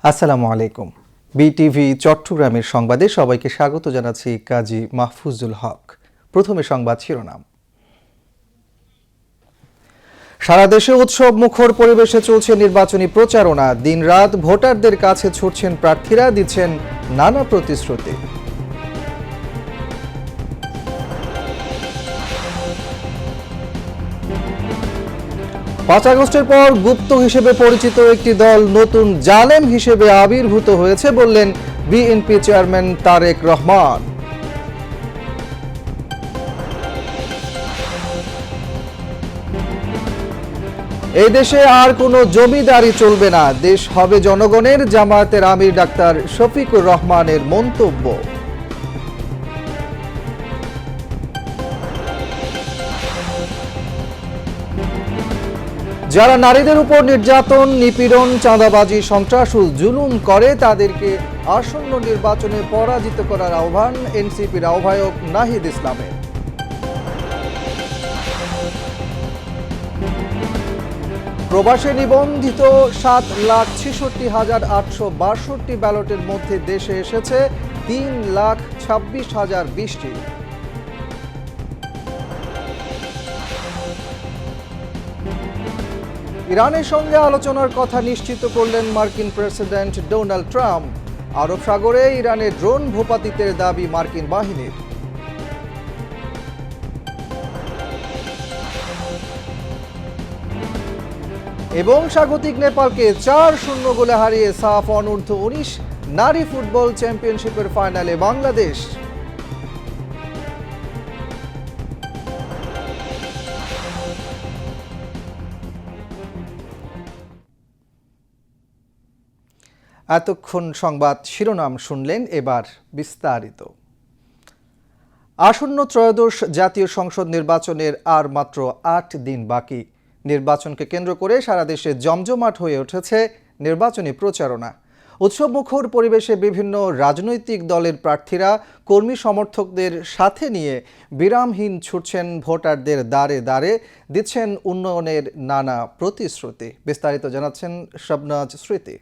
আসসালামু আলাইকুম। বিটিভি চট্টগ্রামের সংবাদে সবাইকে স্বাগত জানাচ্ছি কাজী মাহফুজুল হক। প্রথমে সংবাদ শিরোনাম। সারা দেশে উৎসব মুখর পরিবেশে চলছে নির্বাচনী প্রচারণা। দিনরাত ভোটারদের কাছে ছুটছেন প্রার্থীরা, দিচ্ছেন নানা প্রতিশ্রুতি। পাঁচ আগস্টের পর গুপ্ত হিসেবে পরিচিত একটি দল নতুন জালেম হিসেবে আবির্ভূত হয়েছে বললেন বিএনপি চেয়ারম্যান তারেক রহমান। এই দেশে আর কোনো জমিদারি চলবে না, দেশ হবে জনগণের, জামায়াতের আমির ডাক্তার শফিকুর রহমানের মন্তব্য। যারা নারীদের উপর নির্যাতন, নিপীড়ন, চাঁদাবাজি, সন্ত্রাস ও জুলুম করে তাদেরকে আসন্ন নির্বাচনে পরাজিত করার আহ্বান এনসিপির আহ্বায়ক নাহিদ ইসলামের। প্রবাসে নিবন্ধিত 7,66,862 ব্যালটের মধ্যে দেশে এসেছে 3,26,020টি। ইরানের সঙ্গে আলোচনার কথা নিশ্চিত করলেন মার্কিন প্রেসিডেন্ট ডোনাল্ড ট্রাম্প। আরব সাগরে ইরানের ড্রোন ভূপাতিতের দাবি মার্কিন বাহিনীর। এবং স্বাগতিক নেপালকে 4-0 গোলে হারিয়ে সাফ অনূর্ধ্ব-19 নারী ফুটবল চ্যাম্পিয়নশিপের ফাইনালে বাংলাদেশ। এতক্ষণ সংবাদ শিরোনাম শুনলেন, এবার বিস্তারিত। আসন্ন ত্রয়োদশ জাতীয় সংসদ নির্বাচনের আর মাত্র 8 দিন বাকি। নির্বাচনকে কেন্দ্র করে সারা দেশে জমজমাট হয়ে উঠেছে নির্বাচনী প্রচারণা। উৎসবমুখর পরিবেশে বিভিন্ন রাজনৈতিক দলের প্রার্থীরা কর্মী সমর্থকদের সাথে নিয়ে বিরামহীন ছুটছেন ভোটারদের দ্বারে দ্বারে, দিচ্ছেন উন্নয়নের নানা প্রতিশ্রুতি। বিস্তারিত জানাচ্ছেন শবনাজ স্মৃতি।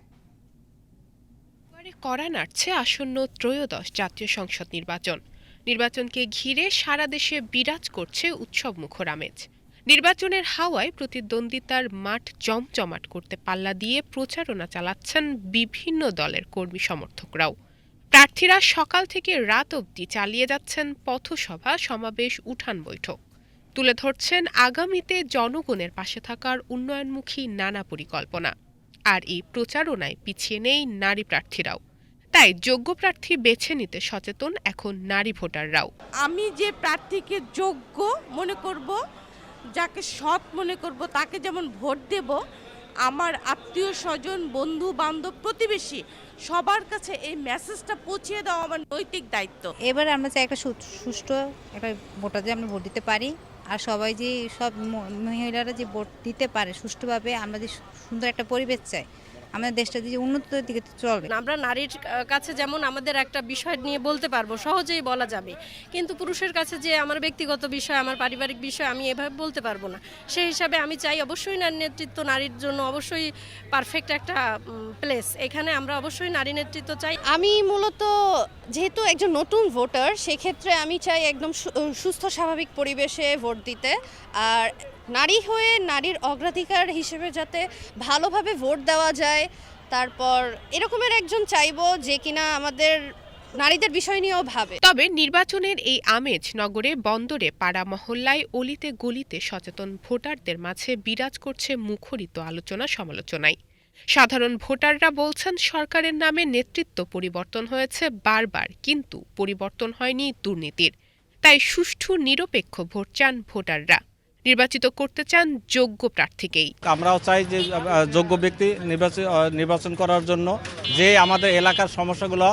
কড়া নাড়ছে আসন্ন ত্রয়োদশ জাতীয় সংসদ নির্বাচনকে ঘিরে সারা দেশে বিরাজ করছে উৎসবমুখর আমেজ। নির্বাচনের হাওয়ায় প্রতিদ্বন্দ্বিতার মাঠ জমজমাট করতে পাল্লা দিয়ে প্রচারণা চালাচ্ছেন বিভিন্ন দলের কর্মী সমর্থকরাও। প্রার্থীরা সকাল থেকে রাত অবধি চালিয়ে যাচ্ছেন পথসভা, সমাবেশ, উঠান বৈঠক। তুলে ধরছেন আগামীতে জনগণের পাশে থাকার উন্নয়নমুখী নানা পরিকল্পনা। আর এই প্রচারণায় পিছিয়ে নেই নারী প্রার্থীরাও। তাই যোগ্য প্রার্থী বেছে নিতে সচেতন এখন নারী ভোটাররাও। আমি যে প্রার্থীকে যোগ্য মনে করব, যাকে সৎ মনে করব, তাকে যেমন ভোট দেব, আমার আত্মীয় স্বজন, বন্ধু বান্ধব, প্রতিবেশী সবার কাছে এই মেসেজটা পৌঁছিয়ে দেওয়া আমার নৈতিক দায়িত্ব। এবার আমরা চাই একটা সুষ্ঠু একটা ভোটার যে আমরা ভোট দিতে পারি, আর সবাই যে সব মহিলারা যে ভোট দিতে পারে সুষ্ঠুভাবে, আমরা যে সুন্দর একটা পরিবেশ চাই, আমাদের দেশটা যে উন্নতির দিকে চলবে। আমরা নারীর কাছে যেমন আমাদের একটা বিষয় নিয়ে বলতে পারবো, সহজেই বলা যাবে, কিন্তু পুরুষের কাছে যে আমার ব্যক্তিগত বিষয়, আমার পারিবারিক বিষয় আমি এভাবে বলতে পারবো না। সেই হিসাবে আমি চাই অবশ্যই নারী নেতৃত্ব, নারীর জন্য অবশ্যই পারফেক্ট একটা প্লেস। এখানে আমরা অবশ্যই নারী নেতৃত্ব চাই। আমি মূলত যেহেতু একজন নতুন ভোটার, সেক্ষেত্রে আমি চাই একদম সুস্থ স্বাভাবিক পরিবেশে ভোট দিতে। আর নারী হয়ে নারীর অগ্রাধিকার হিসেবে যাতে ভালোভাবে ভোট দেওয়া যায়, তারপর এরকমের একজন চাইবো যে কিনা আমাদের নারীদের বিষয় নিয়েও ভাবে। তবে নির্বাচনের এই আমেজ নগরে, বন্দরে, পাড়া মহল্লায়, অলিতে গলিতে সচেতন ভোটারদের মাঝে বিরাজ করছে মুখরিত আলোচনা সমালোচনায়। সাধারণ ভোটাররা বলছেন সরকারের নামে নেতৃত্ব পরিবর্তন হয়েছে বারবার, কিন্তু পরিবর্তন হয়নি দুর্নীতির। তাই সুষ্ঠু নিরপেক্ষ ভোট চান ভোটাররা, নির্বাচিত করতে চান যোগ্য প্রার্থীকেই। আমরাও চাই যে যোগ্য ব্যক্তি নির্বাচন করার জন্য, যে আমাদের এলাকার সমস্যাগুলো,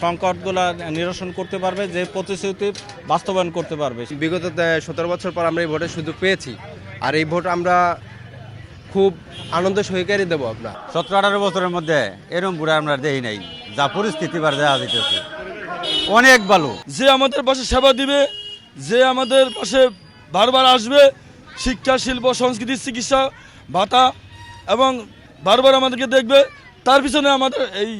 সংকটগুলো নিরসন করতে পারবে, যে প্রতিশ্রুতি বাস্তবায়ন করতে পারবে। বিগত 17 বছর পর আমরা এই ভোটের সুযোগ পেয়েছি, আর এই ভোট আমরা খুব আনন্দ সহকারে দেবো। আপনার 17-18 বছরের মধ্যে এরকম বুড়া আমরা দেই নাই, যা পরিস্থিতি বার দেওয়া যেতেছে অনেক ভালো। যে আমাদের পাশে সেবা দিবে, যে আমাদের পাশে বারবার আসবে, শিক্ষা, শিল্প, সংস্কৃতি, চিকিৎসা, ভাতা, এবং বারবার আমাদেরকে দেখবে, তার পিছনে আমাদের এই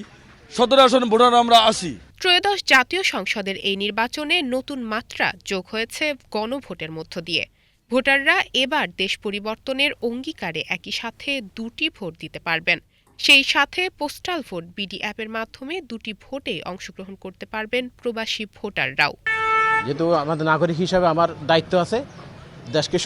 17 আসনের ভোটার আমরা আসি। ত্রয়োদশ জাতীয় সংসদের এই নির্বাচনে নতুন মাত্রা যোগ হয়েছে গণভোটের মধ্য দিয়ে। ভোটাররা এবার দেশ পরিবর্তনের অঙ্গীকারে একই সাথে 2টি ভোট দিতে পারবেন। সেই সাথে পোস্টাল ভোট বিডি অ্যাপের মাধ্যমে 2টি ভোটে অংশগ্রহণ করতে পারবেন প্রবাসী ভোটাররাও। যেহেতু আমাদের নাগরিক হিসাবে আমার দায়িত্ব আছে দেশকে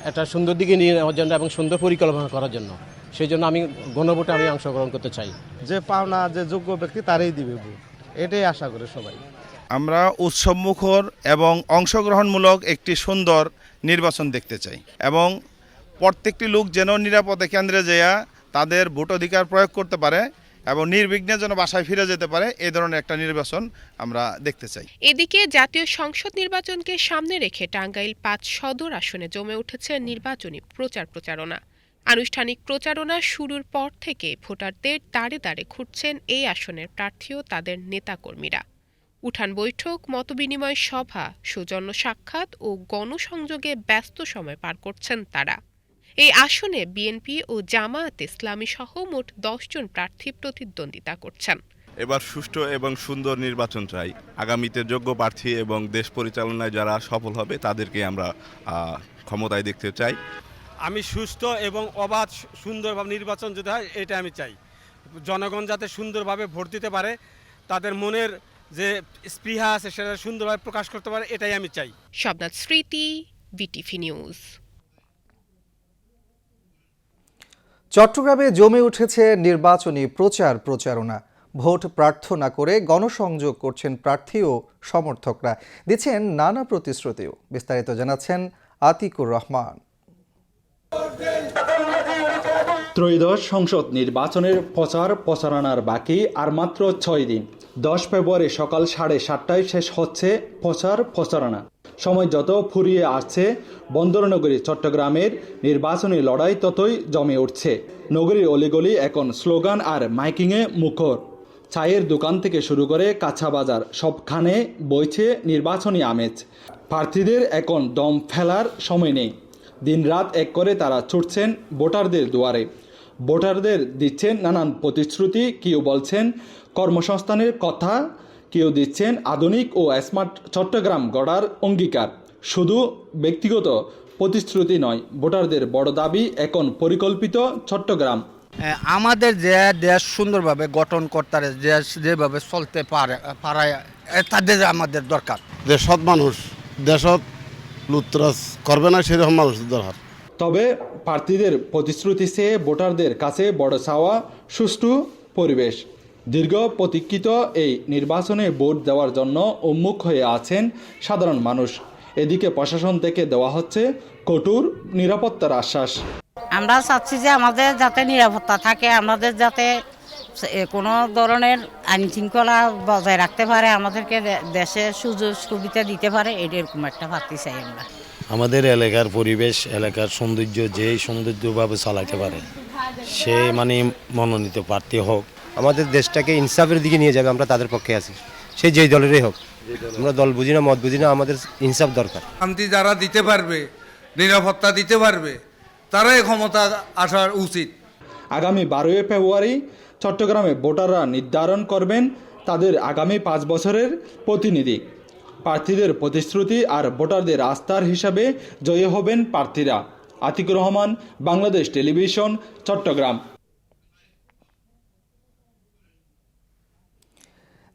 একটা সুন্দর দিকে নিয়ে নেওয়ার জন্য এবং সুন্দর পরিকল্পনা করার জন্য, সেই জন্য আমি গণভোটে অংশগ্রহণ করতে চাই। যে পাওনা যে যোগ্য ব্যক্তি তারই দিবে ভোট, এটাই আশা করে সবাই। আমরা উৎসবমুখর এবং অংশগ্রহণমূলক একটি সুন্দর নির্বাচন দেখতে চাই এবং প্রত্যেকটি লোক যেন নিরাপদে কেন্দ্রে যেয়া তাদের ভোটাধিকার প্রয়োগ করতে পারে এবং নির্বিঘ্নে যেন বাসায় ফিরে যেতে পারে, এই ধরনের একটা নির্বাচন আমরা দেখতে চাই। এদিকে জাতীয় সংসদ নির্বাচনকে সামনে রেখে টাঙ্গাইল 5 সদর আসনে জমে উঠেছে নির্বাচনী প্রচারণা। আনুষ্ঠানিক প্রচারণা শুরুর পর থেকে ভোটারদের দাঁড়ে দাঁড়ে ঘুরছেন এই আসনের প্রার্থী ও তাদের নেতাকর্মীরা। উঠান বৈঠক, মতবিনিময় সভা, সৌজন্য সাক্ষাৎ ও গণসংযোগে ব্যস্ত সময় পার করছেন তারা। এই আসনে বিএনপি ও জামায়াতে ইসলামী সহ মোট 10 জন প্রার্থী প্রতিদ্বন্দ্বিতা করছেন। এবার সুষ্ঠু এবং সুন্দর নির্বাচন চাই। আগামীতে যোগ্য প্রার্থী এবং দেশ পরিচালনায় যারা সফল হবে তাদেরকে আমরা ক্ষমতায় দেখতে চাই। আমি সুষ্ঠু এবং অবাধ সুন্দরভাবে নির্বাচন যদি হয় এটা আমি চাই। জনগণ যাতে সুন্দরভাবে ভোট দিতে পারে, তাদের মনের যে স্পৃহা আছে সেটা সুন্দরভাবে প্রকাশ করতে পারে, এটাই আমি চাই। শবনাথ স্মৃতি, বিটিভি নিউজ। চট্টগ্রামে জমে উঠেছে নির্বাচনী প্রচারণা। ভোট প্রার্থনা করে গণসংযোগ করছেন প্রার্থী ও সমর্থকরা, দিচ্ছেন নানা প্রতিশ্রুতিও। বিস্তারিত জানাচ্ছেন আতিকুর রহমান। ত্রয়োদশ সংসদ নির্বাচনের প্রচারণার বাকি আর মাত্র 6 দিন। 10 ফেব্রুয়ারি সকাল 7:30টায় শেষ হচ্ছে প্রচারণা। সময় যত ফুরিয়ে আসছে, বন্দরনগরী চট্টগ্রামের নির্বাচনী লড়াই ততই জমে উঠছে। নগরীর অলিগলি এখন স্লোগান আর মাইকিংয়ে মুখর। চায়ের দোকান থেকে শুরু করে কাঁচা বাজার সবখানে বইছে নির্বাচনী আমেজ। প্রার্থীদের এখন দম ফেলার সময় নেই। দিনরাত এক করে তারা ছুটছেন ভোটারদের দুয়ারে। ভোটারদের দিচ্ছেন নানান প্রতিশ্রুতি, কেউ বলছেন কর্মসংস্থানের কথা, কেউ দিচ্ছেন আধুনিক ও স্মার্ট চট্টগ্রাম গড়ার অঙ্গীকার। শুধু ব্যক্তিগত প্রতিশ্রুতি নয়, ভোটারদের বড় দাবি এখন পরিকল্পিত চট্টগ্রাম। আমাদের যে দেশ সুন্দরভাবে গঠন করতে দেশ যেভাবে চলতে পারে তাদের আমাদের দরকার। যে সৎ মানুষ দেশত লুটতরাজ করবে না, সেরকম মানুষ দরকার। তবে প্রার্থীদের প্রতিশ্রুতি চেয়ে ভোটারদের কাছে বড় চাওয়া সুষ্ঠু পরিবেশ। দীর্ঘ প্রতীক্ষিত এই নির্বাচনে ভোট দেওয়ার জন্য উন্মুখ হয়ে আছেন সাধারণ মানুষ। এদিকে প্রশাসন থেকে দেওয়া হচ্ছে কঠোর নিরাপত্তার আশ্বাস। আমরা চাচ্ছি যে আমাদের যাতে নিরাপত্তা থাকে, আমাদের যাতে কোনো ধরনের আইন শৃঙ্খলা বজায় রাখতে পারে, আমাদেরকে দেশে সুযোগ সুবিধা দিতে পারে, এরকম একটা প্রার্থী চাই আমরা। আমাদের এলাকার পরিবেশ, এলাকার সৌন্দর্য যেই সৌন্দর্যভাবে চালাতে পারে সে মনোনীত প্রার্থী হোক। আমাদের দেশটাকে ইনসাফের দিকে নিয়ে যাবে, আমরা তাদের পক্ষে আছি, সে যেই দলেরই হোক। আমরা দল বুঝি না, মত বুঝি না, আমাদের ইনসাফ দরকার। শান্তি যারা দিতে পারবে, নিরাপত্তা দিতে পারবে, তারাই ক্ষমতা আসার উচিত। আগামী 12 ফেব্রুয়ারি চট্টগ্রামে ভোটাররা নির্ধারণ করবেন তাদের আগামী 5 বছরের প্রতিনিধি। প্রার্থীদের প্রতিশ্রুতি আর ভোটারদের আস্থার হিসাবে জয়ী হবেন প্রার্থীরা। আতিকুর রহমান, বাংলাদেশ টেলিভিশন, চট্টগ্রাম।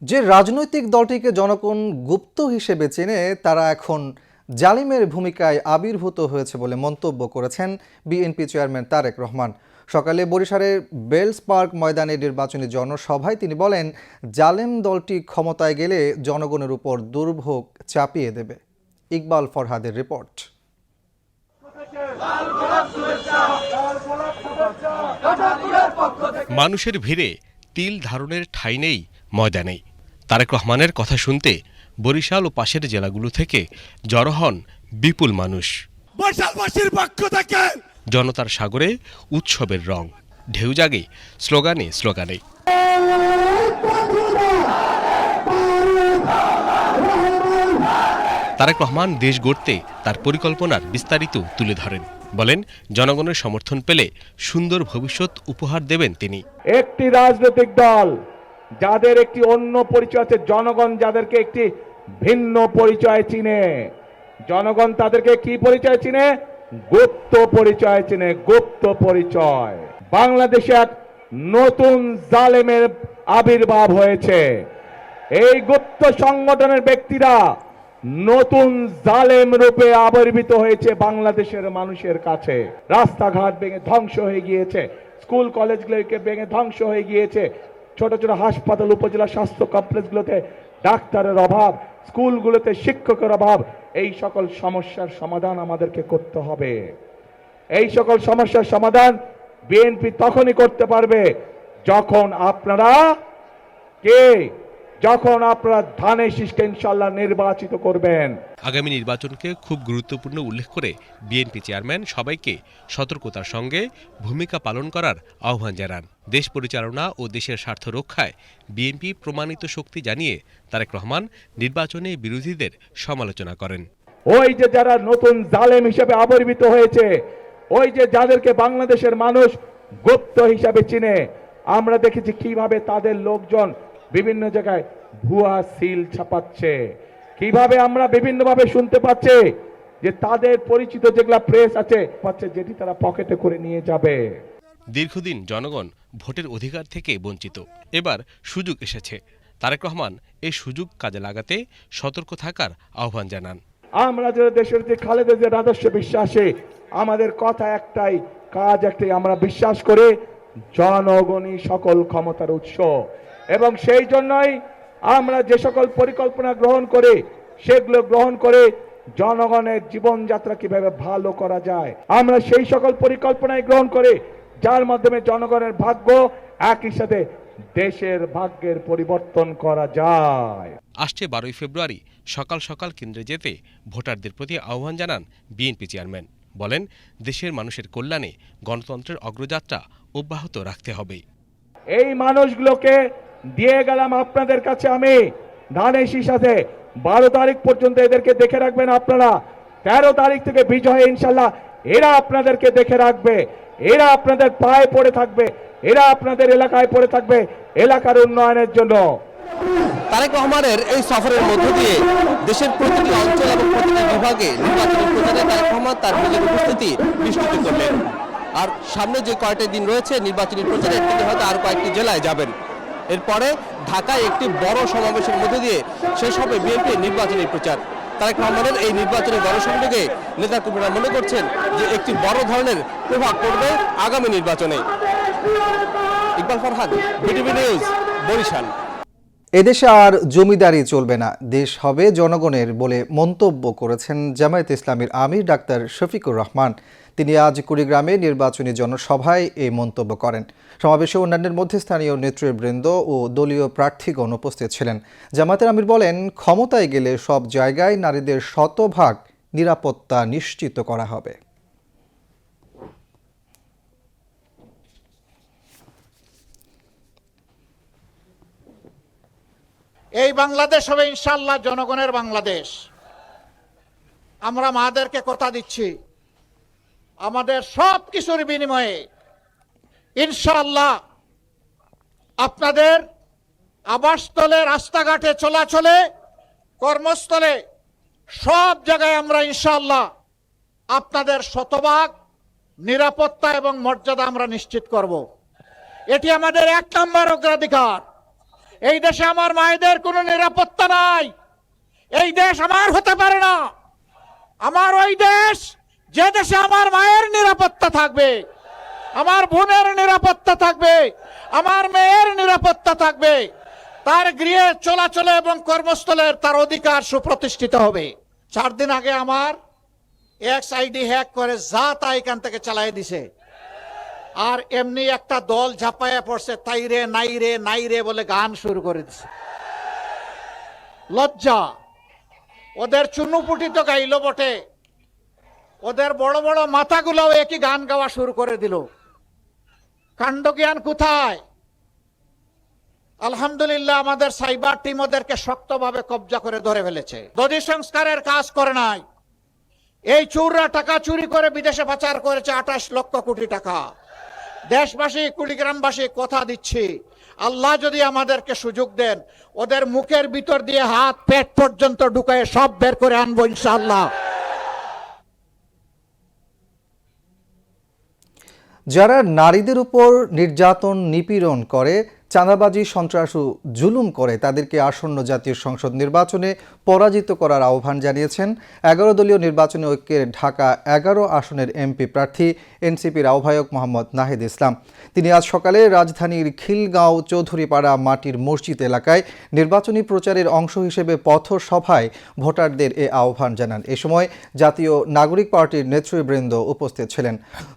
যে রাজনৈতিক দলটিকে জনগণ গুপ্ত হিসেবে চেনে, তারা এখন জালিমের ভূমিকায় আবির্ভূত হয়েছে বলে মন্তব্য করেছেন বিএনপি চেয়ারম্যান তারেক রহমান। সকালে বরিশালের বেলস পার্ক ময়দানে নির্বাচনী জনসভায় তিনি বলেন, জালেম দলটি ক্ষমতায় গেলে জনগণের উপর দুর্ভোগ চাপিয়ে দেবে। ইকবাল ফরহাদের রিপোর্ট। মানুষের ভিড়ে তিল ধারণের ঠাঁই নেই ময়দানেই। তারেক রহমানের কথা শুনতে বরিশাল ও পাশের জেলাগুলো থেকে জড়ো হন বিপুল মানুষ। জনতার সাগরে উৎসবের রং, ঢেউ জাগে স্লোগানে স্লোগানে। তারেক রহমান দেশ গড়তে তার পরিকল্পনার বিস্তারিত তুলে ধরেন। বলেন জনগণের সমর্থন পেলে সুন্দর ভবিষ্যৎ উপহার দেবেন তিনি। একটি রাজনৈতিক দল যাদের একটি অন্য পরিচয় আছে, জনগণ যাদেরকে একটি ভিন্ন পরিচয় চিনে, জনগণ তাদেরকে কি পরিচয় চিনে? গুপ্ত পরিচয় চিনে, গুপ্ত পরিচয়। বাংলাদেশে এক নতুন জালেমের আবির্ভাব হয়েছে। এই গুপ্ত সংগঠনের ব্যক্তিরা নতুন জালেম রূপে আবির্ভূত হয়েছে বাংলাদেশের মানুষের কাছে। রাস্তাঘাট ভেঙে ধ্বংস হয়ে গিয়েছে, স্কুল কলেজগুলোকে ভেঙে ধ্বংস হয়ে গিয়েছে, ছোট ছোট হাসপাতাল, উপজেলা স্বাস্থ্য কমপ্লেক্সগুলোতে ডাক্তারের অভাব, স্কুলগুলোতে শিক্ষকের অভাব। এই সকল সমস্যার সমাধান আমাদেরকে করতে হবে। এই সকল সমস্যার সমাধান বিএনপি তখনই করতে পারবে যখন আপনারা ধানের শীষকে ইনশাআল্লাহ নির্বাচিত করবেন। আগামী নির্বাচনকে খুব গুরুত্বপূর্ণ উল্লেখ করে বিএনপি চেয়ারম্যান সবাইকে সতর্কতার সঙ্গে ভূমিকা পালন করার আহ্বান জানান। দেশ পরিচালনা ও দেশের স্বার্থ রক্ষায় বিএনপি প্রমাণিত শক্তি জানিয়ে তারেক রহমান নির্বাচনে বিরোধীদের সমালোচনা করেন। ওই যে যারা নতুন জালেম হিসেবে আবির্ভূত হয়েছে, ওই যে যাদেরকে বাংলাদেশের মানুষ গুপ্ত হিসাবে চিনে, আমরা দেখেছি কিভাবে তাদের লোকজন বিভিন্ন জায়গায় ভুয়া সিল ছাপাচ্ছে, কিভাবে আমরা বিভিন্নভাবে শুনতে পাচ্ছি যে তাদের পরিচিত যেগুলা প্রেস আছে যেটি তারা পকেটে করে নিয়ে যাবে। দীর্ঘদিন জনগণ ভোটের অধিকার থেকে বঞ্চিত, এবার সুযোগ এসেছে। তারেক রহমান এই সুযোগ কাজে লাগাতে সতর্ক থাকার আহ্বান জানান। আমরা যে দেশের যে খালেদা জিয়ার আদর্শ বিশ্বাসে, আমাদের কথা একটাই, কাজ একটাই, আমরা বিশ্বাস করি জনগণই সকল ক্ষমতার উৎস, এবং সেই জন্যই আমরা যে সকল পরিকল্পনা গ্রহণ করে সেগুলো গ্রহণ করে জনগণের জীবনযাত্রা কিভাবে ভালো করা যায়, আমরা সেই সকল পরিকল্পনাই গ্রহণ করে যার মাধ্যমে জনগণের ভাগ্য একই সাথে দেশের ভাগ্যের পরিবর্তন করা যায়। আসছে 12 ফেব্রুয়ারি সকাল সকাল কেন্দ্রে যেতে ভোটারদের প্রতি আহ্বান জানান বিএনপি চেয়ারম্যান। বলেন, দেশের মানুষের কল্যাণে গণতন্ত্রের অগ্রযাত্রা অব্যাহত রাখতে হবে। এই মানুষগুলোকে দিয়ে গেলাম আপনাদের কাছে আমি ধানের শীষ সাথে। 12 তারিখ পর্যন্ত এদেরকে দেখে রাখবেন আপনারা। 13 তারিখ থেকে বিজয় ইনশাল্লাহ এরা আপনাদেরকে দেখে রাখবে, এরা আপনাদের পায়ে পড়ে থাকবে, এরা আপনাদের এলাকায় পড়ে থাকবে এলাকার উন্নয়নের জন্য। তারেক রহমানের এই সফরের মধ্য দিয়ে দেশের প্রতিটি অঞ্চল এবং প্রতিটি বিভাগে নির্বাচনী প্রচারে তারেক রহমান তার নিজের উপস্থিতি নিশ্চিত করলেন। আর সামনে যে কয়েকটা দিন রয়েছে নির্বাচনী প্রচারে, তিনি হয়তো আর কয়েকটি জেলায় যাবেন। এরপরে ঢাকায় একটি বড় সমাবেশের মধ্য দিয়ে শেষ হবে বিএনপির নির্বাচনী প্রচার। তারেক রহমানের এই নির্বাচনী গণসংযোগে নেতাকর্মীরা মনে করছেন যে একটি বড় ধরনের প্রভাব পড়বে আগামী নির্বাচনে। Iqbal Farhad, BTV news, Barishal. এদেশে আর জমিদারি চলবে না, দেশ হবে জনগণের বলে মন্তব্য করেছেন জামায়াতে ইসলামীর আমির ডাক্তার শফিকুর রহমান। তিনি আজ কুড়িগ্রামে নির্বাচনী জনসভায় এই মন্তব্য করেন। সমাবেশে অন্যান্যের মধ্যে স্থানীয় নেতৃবৃন্দ ও দলীয় প্রার্থীগণ উপস্থিত ছিলেন। জামায়াতের আমির বলেন, ক্ষমতায় গেলে সব জায়গায় নারীদের শতভাগ নিরাপত্তা নিশ্চিত করা হবে। এই বাংলাদেশ হবে ইনশাআল্লাহ জনগণের বাংলাদেশ। আমরা মাদেরকে কথা দিচ্ছি, আমাদের সব কিছুর বিনিময়ে ইনশাআল্লাহ আপনাদের আবাসস্থলে, রাস্তাঘাটে, চলাচলে, কর্মস্থলে সব জায়গায় আমরা ইনশাআল্লাহ আপনাদের শতভাগ নিরাপত্তা এবং মর্যাদা আমরা নিশ্চিত করব। এটি আমাদের 1 নম্বর অগ্রাধিকার। এই দেশে আমার মায়েদের কোনো নিরাপত্তা নাই, এই দেশ আমার হতে পারে না। আমার ওই দেশ যে দেশে আমার মায়ের নিরাপত্তা থাকবে, আমার বোনের নিরাপত্তা থাকবে, আমার মেয়ের নিরাপত্তা থাকবে, তার গৃহে চলাচলে এবং কর্মস্থলের তার অধিকার সুপ্রতিষ্ঠিত হবে। 4 দিন আগে আমার এক্স আইডি হ্যাক করে যা তা এখান থেকে চালাই দিছে, আর এমনি একটা দল ঝাঁপাইয়া পড়ছে, তাই রে নাই রে নাই রে বলে গান শুরু করে দিছে। লজ্জা! ওদের চুনুপুটি তো গাইল বটে, ওদের বড় বড় মাথাগুলোও একই গান গাওয়া শুরু করে দিল। কাণ্ডজ্ঞান কোথায়? আলহামদুলিল্লাহ আমাদের সাইবার টিম ওদেরকে শক্তভাবে কবজা করে ধরে ফেলেছে। দধি সংস্কারের কাজ করে নাই, এই চোররা টাকা চুরি করে বিদেশে পাচার করেছে 28 লক্ষ কোটি টাকা। দেশবাসী, কুড়িগ্রামবাসী কথা দিচ্ছি, আল্লাহ যদি আমাদেরকে সুযোগ দেন, ওদের মুখের ভিতর দিয়ে হাত পেট পর্যন্ত ঢুকায় সব বের করে আনবো ইনশাআল্লাহ। যারা নারীদের উপর নির্যাতন নিপীড়ন করে, চাঁদাবাজি, সন্ত্রাস ও জুলুম করে, তাদেরকে আসন্ন জাতীয় সংসদ নির্বাচনে পরাজিত করার আহ্বান জানিয়েছেন 11 দলীয় নির্বাচনী ঐক্যের ঢাকা 11 আসনের এমপি প্রার্থী এনসিপির আহ্বায়ক মোহাম্মদ নাহিদ ইসলাম। তিনি আজ সকালে রাজধানীর খিলগাঁও চৌধুরীপাড়া মাটির মসজিদ এলাকায় নির্বাচনী প্রচারের অংশ হিসেবে পথসভায় ভোটারদের এ আহ্বান জানান। এ সময় জাতীয় নাগরিক পার্টির নেতৃবৃন্দ উপস্থিত ছিলেন।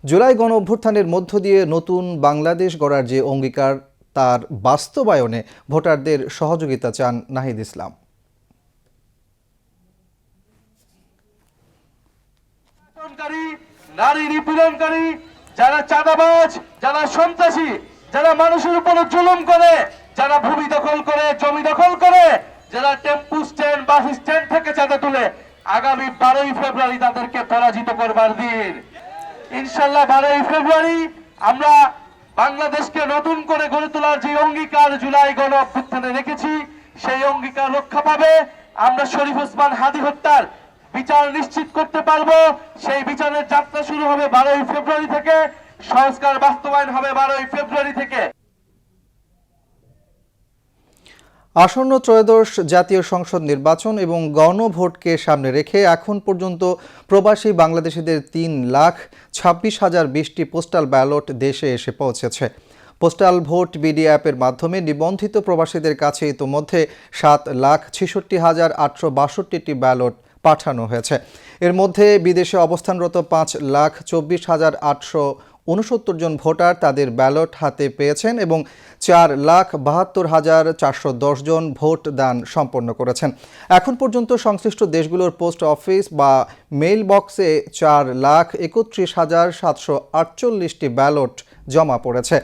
জুলাই গণ অভ্যুত্থানের মধ্য দিয়ে নতুন বাংলাদেশ গড়ার যে অঙ্গীকার, তার বাস্তবায়নে ভোটারদের সহযোগিতা চান নাহিদ ইসলাম। নারী নিপীড়নকারী, যারা চাঁদাবাজ, যারা সন্ত্রাসী, যারা মানুষের উপর জুলুম করে, যারা ভূমি দখল করে, জমি দখল করে, যারা টেম্পু স্ট্যান্ড, বাস স্ট্যান্ড থেকে চাঁদা তুলে, আগামী 12ই ফেব্রুয়ারি তাদেরকে পরাজিত করবার দিন। ইনশাআল্লাহ 12ই ফেব্রুয়ারি আমরা বাংলাদেশকে নতুন করে গড়ে তোলার যে অঙ্গীকার জুলাই গণ অভ্যুত্থানে রেখেছি, সেই অঙ্গীকার রক্ষা পাবে। আমরা শরীফ ওসমান হাদি হত্যার বিচার নিশ্চিত করতে পারবো। সেই বিচারের যাত্রা শুরু হবে 12ই ফেব্রুয়ারি থেকে, সংস্কার বাস্তবায়ন হবে 12ই ফেব্রুয়ারি থেকে। আসন্ন ত্রয়োদশ জাতীয় সংসদ নির্বাচন এবং গণভোটকে সামনে রেখে এখন পর্যন্ত প্রবাসী বাংলাদেশিদের 3,26,020টি পোস্টাল ব্যালট দেশে এসে পৌঁছেছে। পোস্টাল ভোট বিডি অ্যাপের মাধ্যমে নিবন্ধিত প্রবাসীদের কাছে ইতোমধ্যে 7,66,862টি ব্যালট পাঠানো হয়েছে। এর মধ্যে বিদেশে অবস্থানরত 5,24,869 জন ভোটার তাদের ব্যালট হাতে পেয়েছেন এবং 4,72,410 জন ভোট দান সম্পন্ন করেছেন। এখন পর্যন্ত সংশ্লিষ্ট দেশগুলোর পোস্ট অফিস বা মেইল বক্সে 4,31,748টি ব্যালট জমা পড়েছে।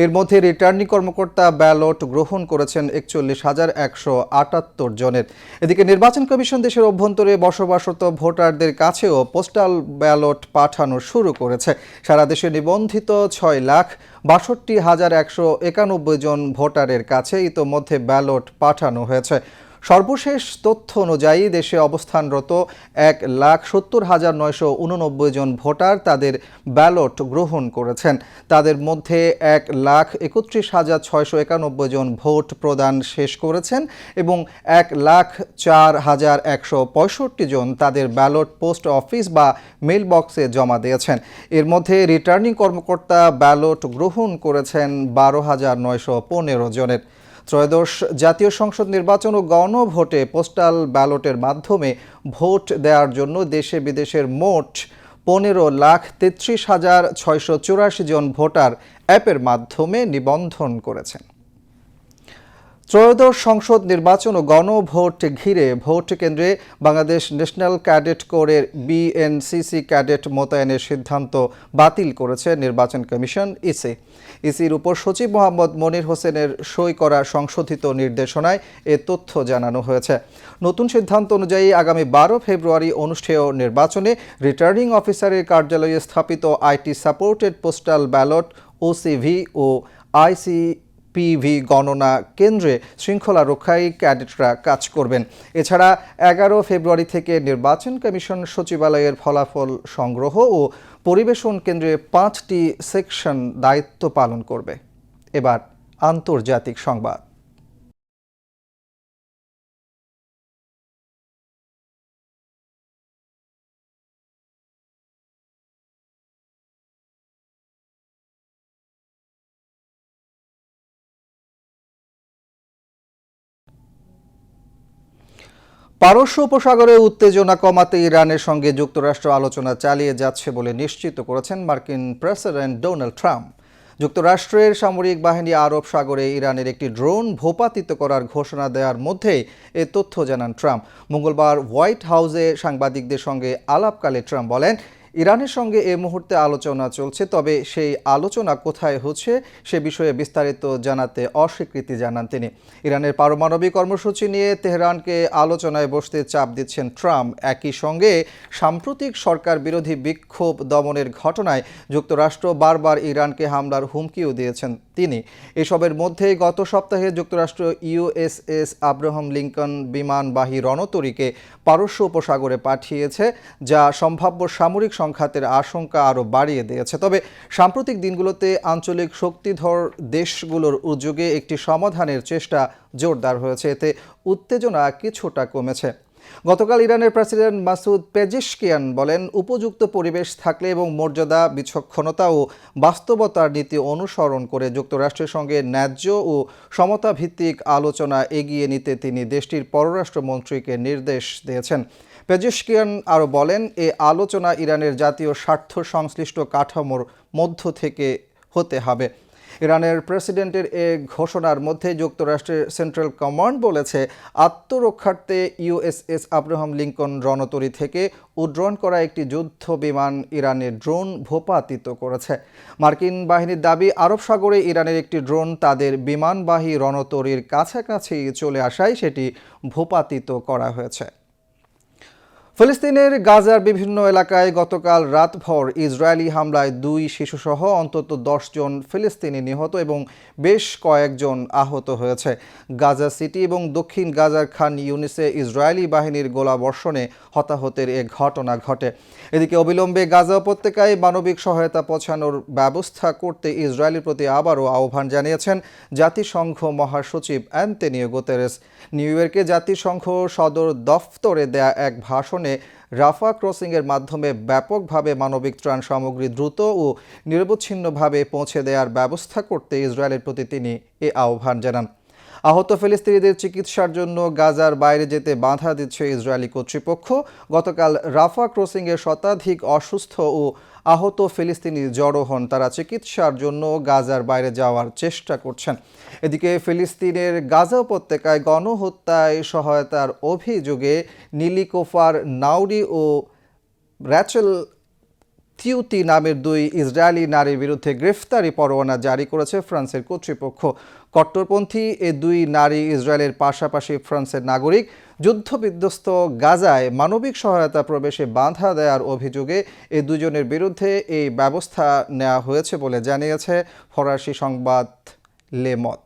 এর মধ্যে রিটার্নিং কর্মকর্তা ব্যালট গ্রহণ করেছেন 41,178 জনের। এদিকে নির্বাচন কমিশন দেশের অভ্যন্তরে বসবাসরত ভোটারদের কাছেও পোস্টাল ব্যালট পাঠানো শুরু করেছে। সারা দেশে নিবন্ধিত 6,62,191 জন ভোটারের কাছে ইতোমধ্যে ব্যালট পাঠানো হয়েছে। সর্বশেষ তথ্য অনুযায়ী দেশে অবস্থানরত 1,70,989 জন ভোটার তাদের ব্যালট গ্রহণ করেছেন। তাদের মধ্যে 1,31,691 জন ভোট প্রদান শেষ করেছেন এবং 1,04,165 জন তাদের ব্যালট পোস্ট অফিস বা মেইল বক্সে জমা দিয়েছেন। এর মধ্যে রিটার্নিং কর্মকর্তা ব্যালট গ্রহণ করেছেন 12,915 জনের। ত্রয়োদশ জাতীয় সংসদ নির্বাচন ও গণভোটে পোস্টাল ব্যালটের মাধ্যমে ভোট দেওয়ার জন্য দেশে বিদেশের মোট 15,33,684 জন ভোটার অ্যাপের মাধ্যমে নিবন্ধন করেছেন। ত্রয়োদশ সংসদ নির্বাচন ও গণভোট ঘিরে ভোট কেন্দ্রে বাংলাদেশ ন্যাশনাল ক্যাডেট কোরের বিএনসিসি ক্যাডেট মোতায়েনের সিদ্ধান্ত বাতিল করেছে নির্বাচন কমিশন ইসির উপর সচিব মোহাম্মদ মনির হোসেনের সই করা সংশোধিত নির্দেশনায় এ তথ্য জানানো হয়েছে। নতুন সিদ্ধান্ত অনুযায়ী আগামী 12 ফেব্রুয়ারি অনুষ্ঠেয় নির্বাচনে রিটার্নিং অফিসারের কার্যালয়ে স্থাপিত IT supported postal ballot OCV ও আইসিপিভি গণনা কেন্দ্রে শৃঙ্খলা রক্ষায় ক্যাডেটরা কাজ করবেন। এছাড়া 11 ফেব্রুয়ারি থেকে নির্বাচন কমিশন সচিবালয়ের ফলাফল সংগ্রহ ও পরিবেশন কেন্দ্রে 5টি সেকশন দায়িত্ব পালন করবে। এবার আন্তর্জাতিক সংবাদ। পারস্য উপসাগরে উত্তেজনা কমাতে ইরানের সঙ্গে যুক্তরাষ্ট্র আলোচনা চালিয়ে যাচ্ছে বলে নিশ্চিত করেছেন মার্কিন প্রেসিডেন্ট ডোনাল্ড ট্রাম্প। যুক্তরাষ্ট্রের সামরিক বাহিনী আরব সাগরে ইরানের একটি ড্রোন ভূপাতিত করার ঘোষণা দেওয়ার মধ্যেই এ তথ্য জানান ট্রাম্প। মঙ্গলবার হোয়াইট হাউসে সাংবাদিকদের সঙ্গে আলাপকালে ট্রাম্প বলেন, ইরানের সঙ্গে এ মুহূর্তে আলোচনা চলছে, তবে সেই আলোচনা কোথায় হচ্ছে সে বিষয়ে বিস্তারিত জানাতে অস্বীকৃতি জানান তিনি। ইরানের পারমাণবিক কর্মসূচি নিয়ে তেহরানকে আলোচনায় বসতে চাপ দিচ্ছেন ট্রাম্প। একই সঙ্গে সাম্প্রতিক সরকার বিরোধী বিক্ষোভ দমনের ঘটনায় যুক্তরাষ্ট্র বারবার ইরানকে হামলার হুমকিও দিয়েছেন তিনি। এসবের মধ্যেই গত সপ্তাহে যুক্তরাষ্ট্র ইউএসএস আব্রাহাম লিঙ্কন বিমানবাহী রণতরীকে পারস্য উপসাগরে পাঠিয়েছে, যা সম্ভাব্য সামরিক সংঘাতের আশঙ্কা আরও বাড়িয়ে দিয়েছে। তবে সাম্প্রতিক দিনগুলোতে আঞ্চলিক শক্তিধর দেশগুলোর উদ্যোগে একটি সমাধানের চেষ্টা জোরদার হয়েছে, এতে উত্তেজনা কিছুটা কমেছে। গতকাল ইরানের প্রেসিডেন্ট মাসুদ পেজিশকিয়ান বলেন, উপযুক্ত পরিবেশ থাকলে এবং মর্যাদা, বিচক্ষণতা ও বাস্তবতার নীতি অনুসরণ করে যুক্তরাষ্ট্রের সঙ্গে ন্যায্য ও সমতা ভিত্তিক আলোচনা এগিয়ে নিতে তিনি দেশটির পররাষ্ট্রমন্ত্রীকে নির্দেশ দিয়েছেন। পেজিশকিয়ান আরও বলেন, এ আলোচনা ইরানের জাতীয় স্বার্থ সংশ্লিষ্ট কাঠামোর মধ্য থেকে হতে হবে। ইরানের প্রেসিডেন্টের এ ঘোষণার মধ্যে যুক্তরাষ্ট্রের সেন্ট্রাল কমান্ড বলেছে, আত্মরক্ষার্থে ইউএসএস আব্রাহাম লিঙ্কন রণতরী থেকে উড্ডয়ন করা একটি যুদ্ধ বিমান ইরানের ড্রোন ভূপাতিত করেছে। মার্কিন বাহিনীর দাবি, আরব সাগরে ইরানের একটি ড্রোন তাদের বিমানবাহী রণতরীর কাছাকাছি চলে আসায় সেটি ভূপাতিত করা হয়েছে। ফিলিস্তিনের গাজার বিভিন্ন এলাকায় গতকাল রাতভর ইসরায়েলি হামলায় 2 শিশুসহ অন্তত 10 জন ফিলিস্তিনি নিহত এবং বেশ কয়েকজন আহত হয়েছে। গাজা সিটি এবং দক্ষিণ গাজার খান ইউনিসে ইসরায়েলি বাহিনীর গোলাবর্ষণে হতাহতের এ ঘটনা ঘটে। এদিকে অবিলম্বে গাজা উপত্যকায় মানবিক সহায়তা পৌঁছানোর ব্যবস্থা করতে ইসরায়েলের প্রতি আবারও আহ্বান জানিয়েছেন জাতিসংঘ মহাসচিব অ্যান্তনিও গুতেরেস। নিউ ইয়র্কে জাতিসংঘ সদর দফতরে দেয়া এক ভাষণে রাফা ক্রসিংয়ের মাধ্যমে ব্যাপকভাবে মানবিক ত্রাণ সামগ্রী দ্রুত ও নিরবচ্ছিন্নভাবে পৌঁছে দেওয়ার ব্যবস্থা করতে ইসরায়েলের প্রতি তিনি এ আহ্বান জানান। আহত ফিলিস্তিনিদের চিকিৎসার জন্য গাজার বাইরে যেতে বাধা দিচ্ছে ইসরায়েলি কর্তৃপক্ষ। গতকাল রাফা ক্রসিংয়ে শতাধিক অসুস্থ ও আহত ফিলিস্তিনি জড়ো হন। তারা চিকিৎসার জন্য গাজার বাইরে যাওয়ার চেষ্টা করছেন। এদিকে ফিলিস্তিনের গাজা উপত্যকায় গণহত্যায় সহায়তার অভিযোগে নিলিকোফার নাউরি ও র্যাচেল থিউতি নামের 2 ইসরায়েলি নারীর বিরুদ্ধে গ্রেফতারি পরোয়ানা জারি করেছে ফ্রান্সের কর্তৃপক্ষ। কট্টরপন্থী এ 2 নারী ইসরায়েলের পাশাপাশি ফ্রান্সের নাগরিক। যুদ্ধবিধ্বস্ত গাজায় মানবিক সহায়তা প্রবেশে বাধা দেওয়ার অভিযোগে এই 2 জনের বিরুদ্ধে এই ব্যবস্থা নেওয়া হয়েছে বলে জানিয়েছে ফরাসি সংবাদ লেমত।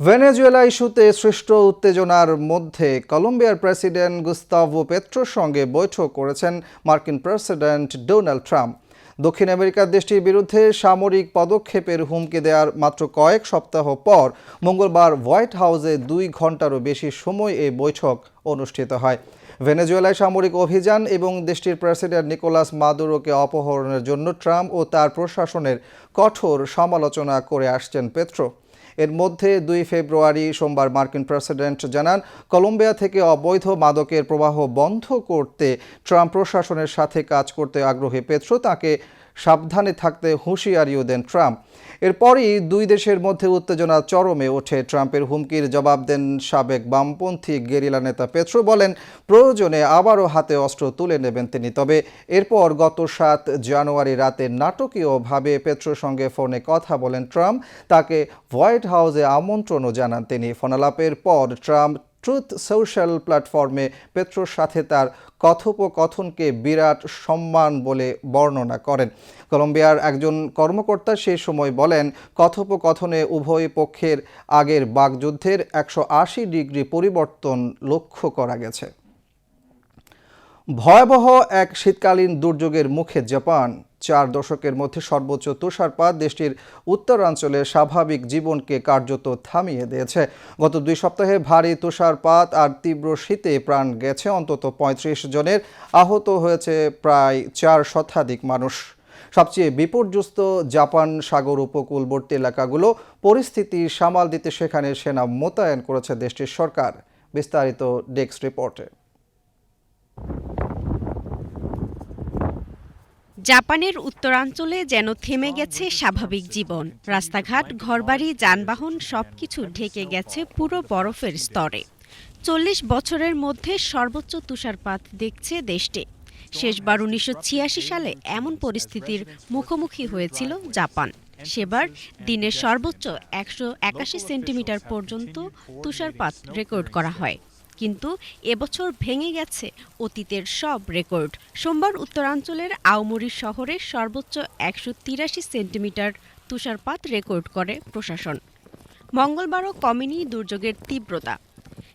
ভেনেজুয়েলা ইস্যুতে সৃষ্ট উত্তেজনার মধ্যে কলম্বিয়ার প্রেসিডেন্ট গুস্তাভো পেট্রোর সঙ্গে বৈঠক করেছেন মার্কিন প্রেসিডেন্ট ডোনাল্ড ট্রাম্প। দক্ষিণ আমেরিকার দেশটির বিরুদ্ধে সামরিক পদক্ষেপের হুমকি দেওয়ার মাত্র কয়েক সপ্তাহ পর মঙ্গলবার হোয়াইট হাউসে 2 ঘন্টারও বেশি সময় এই বৈঠক অনুষ্ঠিত হয়। ভেনেজুয়েলায় সামরিক অভিযান এবং দেশটির প্রেসিডেন্ট নিকোলাস মাদুরোকে অপহরণের জন্য ট্রাম্প ও তার প্রশাসনের কঠোর সমালোচনা করে আসছেন পেট্রো। এর মধ্যে 2 ফেব্রুয়ারি সোমবার মার্কিন প্রেসিডেন্ট জানান, কলম্বিয়া থেকে অবৈধ মাদকের প্রবাহ বন্ধ করতে ট্রাম্প প্রশাসনের সাথে কাজ করতে আগ্রহী পেট্রো। তাকে সাবধানে থাকতে হুঁশিয়ারিও দেন ট্রাম্প। এরপরই 2 দেশের মধ্যে উত্তেজনা চরমে ওঠে। ট্রাম্পের হুমকির জবাব দেন সাবেক বামপন্থী গেরিলা নেতা পেট্রো। বলেন, প্রয়োজনে আবারও হাতে অস্ত্র তুলে নেবেন তিনি। তবে এরপর গত 7 জানুয়ারি রাতে নাটকীয়ভাবে পেট্রোর সঙ্গে ফোনে কথা বলেন ট্রাম্প। তাকে হোয়াইট হাউসে আমন্ত্রণও জানান তিনি। ফোনালাপের পর ট্রাম্প ট্রুথ সোশ্যাল প্ল্যাটফর্মে পেট্রোর সাথে তার কথোপকথনকে বিরাট সম্মান বলে বর্ণনা করেন। কলম্বিয়ার একজন কর্মকর্তা সেই সময় বলেন, কথোপকথনে উভয় পক্ষের আগের বাকযুদ্ধের 180 ডিগ্রি পরিবর্তন লক্ষ্য করা গেছে। ভয়াবহ এক শীতকালীন দুর্যোগের মুখে জাপান। 4 দশকের মধ্যে সর্বোচ্চ তুষারপাত দেশটির উত্তরাঞ্চলে স্বাভাবিক জীবনকে কার্যত থামিয়ে দিয়েছে। গত 2 সপ্তাহে ভারী তুষারপাত আর তীব্র শীতে প্রাণ গেছে অন্তত 35 জনের। আহত হয়েছে প্রায় 4 শতাধিক মানুষ। সবচেয়ে বিপর্যস্ত জাপান সাগর উপকূলবর্তী এলাকাগুলো। পরিস্থিতি সামাল দিতে সেখানে সেনা মোতায়েন করেছে দেশটির সরকার। বিস্তারিত ডেস্ক রিপোর্টে। জাপানের উত্তরাঞ্চলে যেন থেমে গেছে স্বাভাবিক জীবন। রাস্তাঘাট, ঘরবাড়ি, যানবাহন সবকিছু ঢেকে গেছে পুরো বরফের স্তরে। 40 বছরের মধ্যে সর্বোচ্চ তুষারপাত দেখছে দেশটি। শেষবার 1986 সালে এমন পরিস্থিতির মুখোমুখি হয়েছিল জাপান। সেবার দিনের সর্বোচ্চ 181 সেন্টিমিটার পর্যন্ত তুষারপাত রেকর্ড করা হয়। কিন্তু এবছর ভেঙে গেছে অতীতের সব রেকর্ড। সোমবার উত্তরাঞ্চলের আওমরি শহরে সর্বোচ্চ 183 সেন্টিমিটার তুষারপাত রেকর্ড করে প্রশাসন। মঙ্গলবারও কমেনি দুর্যোগের তীব্রতা।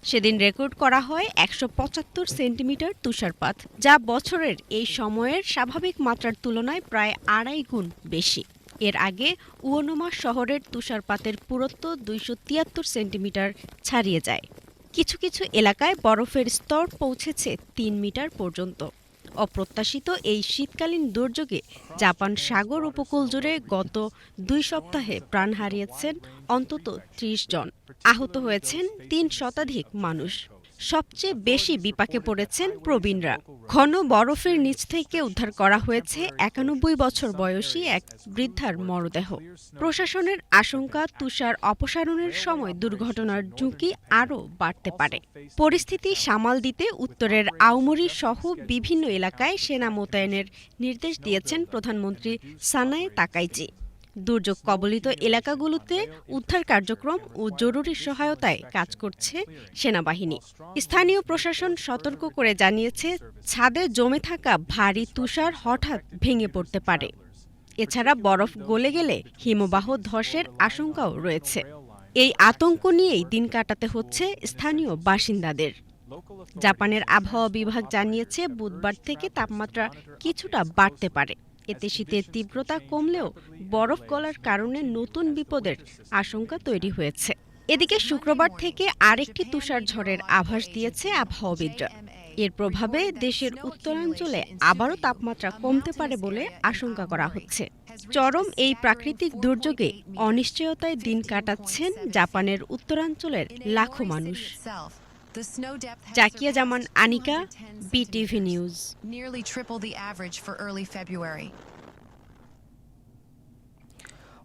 সেদিন রেকর্ড করা হয় 175 সেন্টিমিটার তুষারপাত, যা বছরের এই সময়ের স্বাভাবিক মাত্রার তুলনায় প্রায় 2.5 গুণ বেশি। এর আগে উয়োনোমা শহরের তুষারপাতের পুরুত্ব 273 সেন্টিমিটার ছাড়িয়ে যায়। কিছু কিছু এলাকায় বরফের স্তর পৌঁছেছে 3 মিটার পর্যন্ত। অপ্রত্যাশিত এই শীতকালীন দুর্যোগে জাপান সাগর উপকূল জুড়ে গত 2 সপ্তাহে প্রাণ হারিয়েছেন অন্তত 30 জন। আহত হয়েছেন 3 শতাধিক মানুষ। সবচেয়ে বেশি বিপাকে পড়েছেন প্রবীণরা। ঘন বরফের নিচ থেকে উদ্ধার করা হয়েছে 91 বছর বয়সী এক বৃদ্ধার মরদেহ। প্রশাসনের আশঙ্কা, তুষার অপসারণের সময় দুর্ঘটনার ঝুঁকি আরও বাড়তে পারে। পরিস্থিতি সামাল দিতে উত্তরের আওমরি সহ বিভিন্ন এলাকায় সেনা মোতায়েনের নির্দেশ দিয়েছেন প্রধানমন্ত্রী সানায়ে তাকাইচি। দুর্যোগ কবলিত এলাকাগুলোতে উদ্ধার কার্যক্রম ও জরুরি সহায়তায় কাজ করছে সেনাবাহিনী। স্থানীয় প্রশাসন সতর্ক করে জানিয়েছে, ছাদে জমে থাকা ভারী তুষার হঠাৎ ভেঙে পড়তে পারে। এছাড়া বরফ গলে গেলে হিমবাহ ধসের আশঙ্কাও রয়েছে। এই আতঙ্ক নিয়েই দিন কাটাতে হচ্ছে স্থানীয় বাসিন্দাদের। জাপানের আবহাওয়া বিভাগ জানিয়েছে, বুধবার থেকে তাপমাত্রা কিছুটা বাড়তে পারে। এতে শীতের তীব্রতা কমলেও বরফ গলার কারণে নতুন বিপদের আশঙ্কা তৈরি হয়েছে। এদিকে শুক্রবার থেকে আরেকটি তুষার ঝড়ের আভাস দিয়েছে আবহাওয়াবিদরা। এর প্রভাবে দেশের উত্তরাঞ্চলে আবারও তাপমাত্রা কমতে পারে বলে আশঙ্কা করা হচ্ছে। চরম এই প্রাকৃতিক দুর্যোগে অনিশ্চয়তায় দিন কাটাচ্ছেন জাপানের উত্তরাঞ্চলের লাখো মানুষ। জাকিয়া জামান, আনিকা, বিটিভি নিউজ।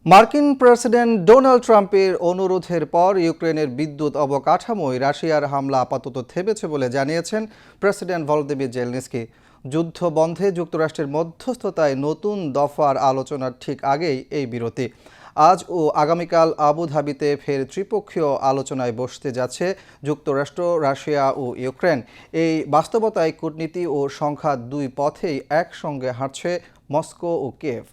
মার্কিন প্রেসিডেন্ট ডোনাল্ড ট্রাম্পের অনুরোধের পর ইউক্রেনের বিদ্যুৎ অবকাঠামোয় রাশিয়ার হামলা আপাতত থেমেছে বলে জানিয়েছেন প্রেসিডেন্ট ভলোদিমির জেলেনস্কি। যুদ্ধ বন্ধে যুক্তরাষ্ট্রের মধ্যস্থতায় নতুন দফার আলোচনার ঠিক আগেই এই বিরতি। আজ ও আগামীকাল আবুধাবিতে ফের ত্রিপক্ষীয় আলোচনায় বসতে যাচ্ছে যুক্তরাষ্ট্র, রাশিয়া ও ইউক্রেন। এই বাস্তবতায় কূটনীতি ও সংঘাত দুই পথেই একসঙ্গে হাঁটছে মস্কো ও কিয়েভ।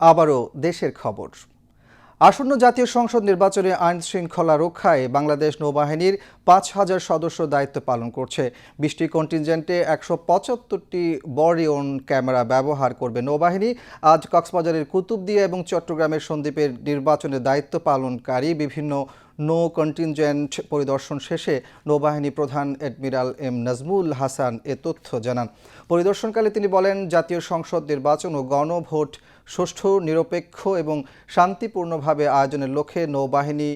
আবারও দেশের খবর। আসন্ন জাতীয় সংসদ নির্বাচনে আইন শৃঙ্খলা রক্ষায় বাংলাদেশ নৌবাহিনীর 5,000 সদস্য দায়িত্ব পালন করছে। 20টি কন্টিনজেন্টে 175টি বডিওন ক্যামেরা ব্যবহার করবে নৌবাহিনী। আজ কক্সবাজারের কুতুবদিয়া এবং চট্টগ্রামের সন্দ্বীপের নির্বাচনে দায়িত্ব পালনকারী বিভিন্ন নৌ কন্টিনজেন্ট পরিদর্শন শেষে নৌবাহিনী প্রধান অ্যাডমিরাল এম নাজমুল হাসান এ তথ্য জানান। পরিদর্শনকালে তিনি বলেন, জাতীয় সংসদ নির্বাচন ও গণভোট সুষ্ঠু, নিরপেক্ষ এবং শান্তিপূর্ণভাবে আয়োজনের লক্ষ্যে নৌবাহিনী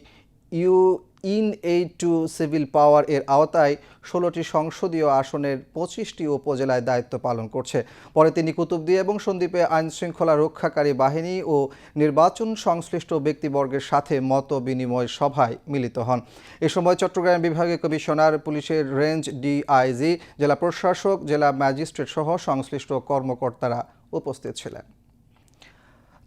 ইন-এইড টু সিভিল পাওয়ার এর আওতায় 16টি সংসদীয় আসনের 25টি উপজেলায় দায়িত্ব পালন করছে। পরে তিনি কুতুবদিয়া এবং সন্দ্বীপে আইন শৃঙ্খলা রক্ষাকারী বাহিনী ও নির্বাচন সংশ্লিষ্ট ব্যক্তিবর্গের সাথে মত বিনিময় সভায় মিলিত হন। এ সময় চট্টগ্রাম বিভাগীয় কমিশনার, পুলিশের রেঞ্জ ডিআইজি, জেলা প্রশাসক, জেলা ম্যাজিস্ট্রেট সহ সংশ্লিষ্ট কর্মকর্তারা উপস্থিত ছিলেন।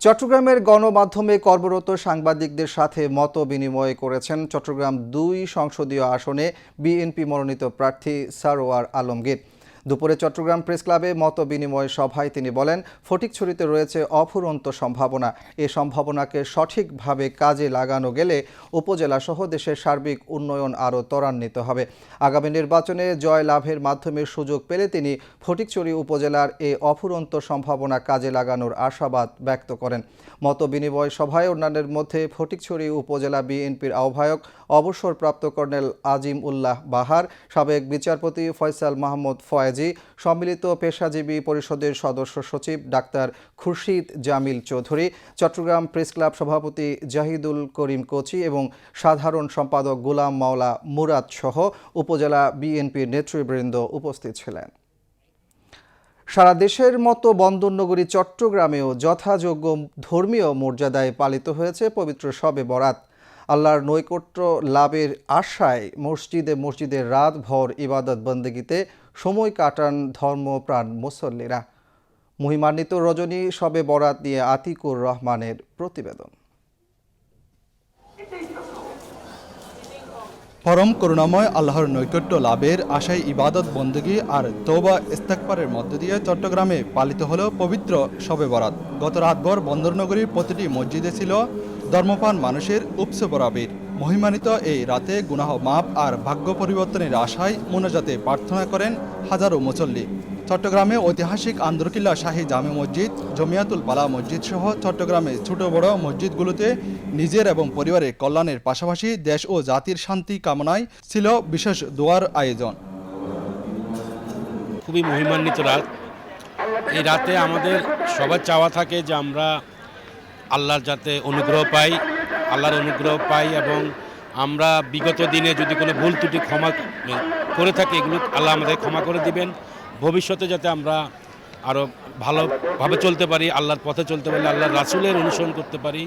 চট্টগ্রামের গণমাধ্যমে কর্মরত সাংবাদিকদের সাথে মত বিনিময় করেছেন চট্টগ্রাম 2 সংসদীয় আসনে বিএনপি মনোনীত প্রার্থী সারোয়ার আলমগীর। দুপুরে চট্টগ্রাম প্রেস ক্লাবে মত বিনিময় সভায় তিনি বলেন, ফটিকছড়িতে রয়েছে অফুরন্ত সম্ভাবনা। এ সম্ভাবনাকে সঠিকভাবে কাজে লাগানো গেলে উপজেলা সহ দেশের সার্বিক উন্নয়ন আরও ত্বরান্বিত হবে। আগামী নির্বাচনে জয় লাভের মাধ্যমে সুযোগ পেলে তিনি ফটিকছড়ি উপজেলার এ অফুরন্ত সম্ভাবনা কাজে লাগানোর আশাবাদ ব্যক্ত করেন। মত বিনিময় সভায় অন্যান্যের মধ্যে ফটিকছড়ি উপজেলা বিএনপির আহ্বায়ক অবসরপ্রাপ্ত কর্নেল আজিম উল্লাহ বাহার, সাবেক বিচারপতি ফয়সাল মাহমুদ ফয়েজি, সম্মিলিত পেশাজীবী পরিষদের সদস্য সচিব doctor Khurshid Jamil Chowdhury, Chittagong press club সভাপতি জাহিদুল করিম কোচি এবং সাধারণ সম্পাদক গোলাম মাওলা মুরাদ সহ উপজেলা বিএনপির নেতৃবৃন্দ উপস্থিত ছিলেন। সারা দেশের মতো বন্দরনগরী চট্টগ্রামেও যথাযোগ্য ধর্মীয় মর্যাদায় পালিত হয়েছে পবিত্র শবে বরাত। আল্লাহর নৈকট্য লাভের আশায় মসজিদে রাতভর ইবাদত বন্দেগিতে সময় কাটান ধর্মপ্রাণ মুসল্লিরা। মহিমান্বিত রজনী শবে বরাত নিয়ে আতিকুর রহমানের প্রতিবেদন। পরম করুণাময় আল্লাহর নৈকট্য লাভের আশায় ইবাদত বন্দেগী আর তওবা ইস্তেগফারের মধ্য দিয়ে চট্টগ্রামে পালিত হলো পবিত্র শবে বরাত। গত রাতভর বন্দরনগরীর প্রতিটি মসজিদে ছিল ধর্মপ্রাণ মানুষের উপসে আবির। মহিমান্বিত এই রাতে গুনাহ মাপ আর ভাগ্য পরিবর্তনের আশায় মোনাজাতে প্রার্থনা করেন হাজারো মুসল্লি। চট্টগ্রামে ঐতিহাসিক আন্দরকিল্লা শাহী জামে মসজিদ, জমিয়াতুল বালা মসজিদ সহ চট্টগ্রামে ছোট বড় মসজিদগুলোতে নিজের এবং পরিবারের কল্যাণের পাশাপাশি দেশ ও জাতির শান্তি কামনায় ছিল বিশেষ দোয়ার আয়োজন। খুবই মহিমান্বিত রাত। এই রাতে আমাদের সবার চাওয়া থাকে যে আমরা আল্লাহর যাতে অনুগ্রহ পাই এবং আমরা বিগত দিনে যদি কোনো ভুল ত্রুটি ক্ষমা করে থাকি এগুলো আল্লাহ আমাদের ক্ষমা করে দিবেন। ভবিষ্যতে যাতে আমরা আরও ভালোভাবে চলতে পারি, আল্লাহর পথে চলতে পারি, আল্লাহর রাসূলের অনুসরণ করতে পারি।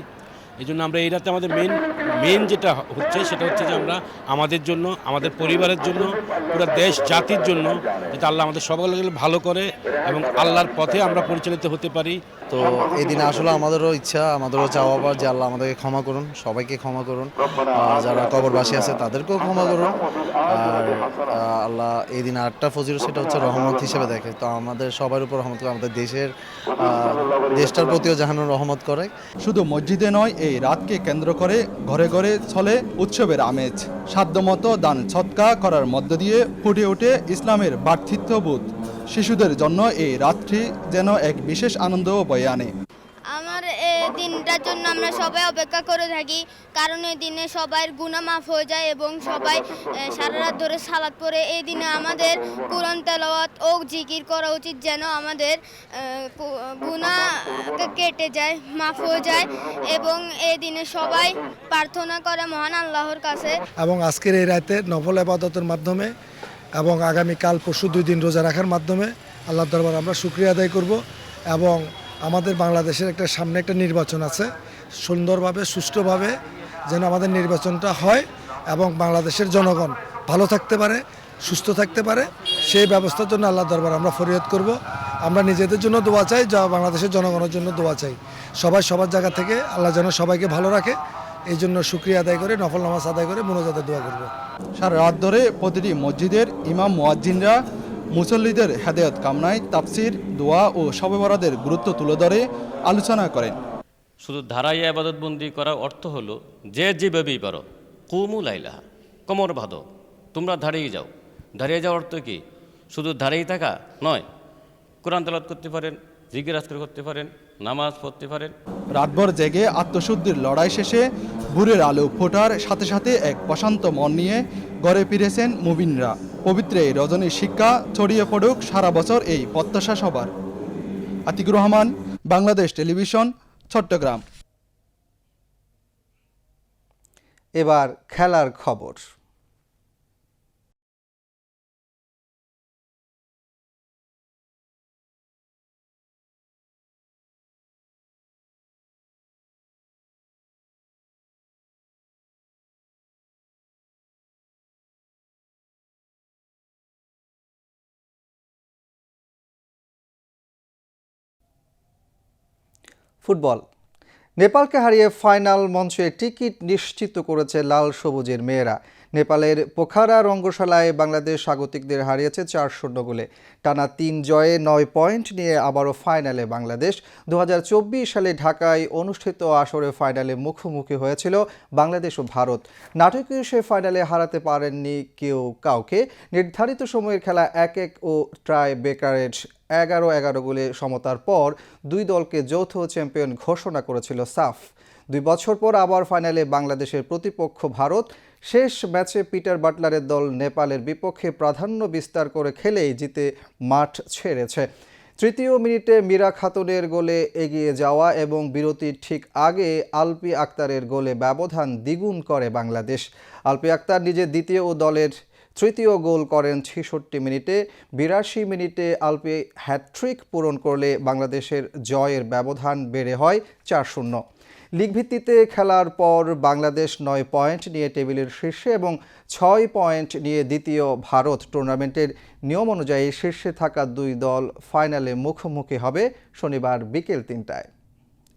এই জন্য আমরা এই রাতে আমাদের মেন যেটা হচ্ছে সেটা হচ্ছে যে আমরা আমাদের জন্য, আমাদের পরিবারের জন্য, পুরো দেশ জাতির জন্য যাতে আল্লাহ আমাদের সকলকে ভালো করে এবং আল্লাহর পথে আমরা পরিচালিত হতে পারি। তো এই দিনে আসলে আমাদেরও ইচ্ছা, আমাদেরও চাওয়া পাওয়া যে আল্লাহ আমাদেরকে ক্ষমা করুন, সবাইকে ক্ষমা করুন, যারা কবরবাসী আছে তাদেরকেও ক্ষমা করুন। আর আল্লাহ এই দিনে আরেকটা ফজিলত সেটা হচ্ছে রহমত হিসেবে দেখে। তো আমাদের সবার উপর রহমত করে, আমাদের দেশটার প্রতিও যেন রহমত করে। শুধু মসজিদে নয়, এই রাতকে কেন্দ্র করে ঘরে ঘরে চলে উৎসবের আমেজ। সাধ্যমতো দান সৎকা করার মধ্য দিয়ে ফুটে ওঠে ইসলামের ভ্রাতৃত্ববোধ। শিশুদের জন্য এই রাতটি যেন এক বিশেষ আনন্দ বয়ে আনে। আমার এই দিনটার জন্য আমরা সবাই অপেক্ষা করে থাকি, কারণ এই দিনে সবার গুনাহ মাফ হয়ে যায় এবং সবাই সারা রাত ধরে সালাত পড়ে। এই দিনে আমাদের কোরআন তেলাওয়াত ও জিকির করা উচিত, যেন আমাদের গুনাহ কেটে যায়, মাফ হয়ে যায় এবং এই দিনে সবাই প্রার্থনা করে মহান আল্লাহর কাছে। এবং আজকের এই রাতে নফল ইবাদতের মাধ্যমে এবং আগামীকাল পরশু 2 দিন রোজা রাখার মাধ্যমে আল্লাহর দরবারে আমরা শুকরিয়া আদায় করব। এবং আমাদের বাংলাদেশের সামনে একটা নির্বাচন আছে, সুন্দরভাবে সুষ্ঠুভাবে যেন আমাদের নির্বাচনটা হয় এবং বাংলাদেশের জনগণ ভালো থাকতে পারে, সুস্থ থাকতে পারে, সেই ব্যবস্থার জন্য আল্লাহর দরবারে আমরা ফরিয়াদ করব। আমরা নিজেদের জন্য দোয়া চাই, যা বাংলাদেশের জনগণের জন্য দোয়া চাই। সবাই সবার জায়গা থেকে আল্লাহ যেন সবাইকে ভালো রাখে, এই জন্য শুকরিয়া আদায় করে নফল নামাজ আদায় করে মোনাজাতে দোয়া করব। সারা রাত ধরে প্রতিটি মসজিদের ইমাম মুয়াজ্জিনরা মুসল্লিদের হেদায়েত কামনায় তাফসির, দোয়া ও শবে বরাতের গুরুত্ব তুলে ধরে আলোচনা করেন। শুধু ধারাইয়া ইবাদতবন্দি করার অর্থ হলো যে যেভাবেই পারো কুমু লাইলা, কোমর বাঁধো, তোমরা দাঁড়িয়ে যাও। দাঁড়িয়ে যাওয়ার অর্থ কি? শুধু দাঁড়িয়ে থাকা নয়, কোরআন তেলাওয়াত করতে পারেন, জিকির আজকার করতে পারেন, নামাজ পড়তে পারেন। রাতভর জেগে আত্মশুদ্ধির লড়াই শেষে ভোরের আলো ফোটার সাথে সাথে এক প্রশান্ত মন নিয়ে ঘরে ফিরেছেন মুমিনরা। পবিত্র এই রজনীর শিক্ষা ছড়িয়ে পড়ুক সারা বছর, এই প্রত্যাশা সবার। আতিকুর রহমান, বাংলাদেশ টেলিভিশন, চট্টগ্রাম। এবার খেলার খবর। ফুটবল। নেপালকে হারিয়ে ফাইনাল মঞ্চে টিকিট নিশ্চিত করেছে লাল সবুজের মেয়েরা। নেপালের পোখারা রঙ্গশালায় বাংলাদেশ স্বাগতিকদের হারিয়েছে 4-0 গোলে। টানা 3 জয়ে 9 পয়েন্ট নিয়ে আবারও ফাইনালে বাংলাদেশ। 2024 সালে ঢাকায় অনুষ্ঠিত আসরে ফাইনালে মুখোমুখি হয়েছিল বাংলাদেশ ও ভারত। নাটকীয় সে ফাইনালে হারাতে পারেননি কেউ কাউকে। নির্ধারিত সময়ের খেলা 1-1 ও ট্রাই বেকারের 11-11 গোলে সমতার পর দুই দলকে যৌথ চ্যাম্পিয়ন ঘোষণা করেছিল সাফ। 2 বছর পর আবার ফাইনালে বাংলাদেশের প্রতিপক্ষ ভারত। শেষ ম্যাচে পিটার বাটলারের দল নেপালের বিপক্ষে প্রাধান্য বিস্তার করে খেলেই জিতে মাঠ ছেড়েছে। 3য় মিনিটে মীরা খাতুনের গোলে এগিয়ে যাওয়া এবং বিরতির ঠিক আগে আলপি আক্তারের গোলে ব্যবধান দ্বিগুণ করে বাংলাদেশ। আলপি আক্তার নিজে দ্বিতীয় ও দলের তৃতীয় গোল করেন ৬৬ মিনিটে। ৮২ মিনিটে আলপি হ্যাটট্রিক পূরণ করলে বাংলাদেশের জয়ের ব্যবধান বেড়ে হয় ৪-০। লিগ ভিত্তিতে খেলার পর বাংলাদেশ ৯ পয়েন্ট নিয়ে টেবিলের শীর্ষে এবং ৬ পয়েন্ট নিয়ে দ্বিতীয়। ভারত টুর্নামেন্টের নিয়ম অনুযায়ী শীর্ষে থাকা দুই দল ফাইনালে মুখোমুখি হবে শনিবার বিকেল ৩টায়।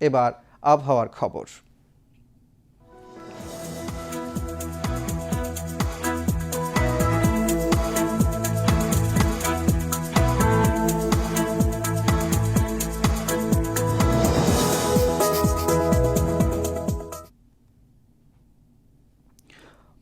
এবার আবহাওয়ার খবর।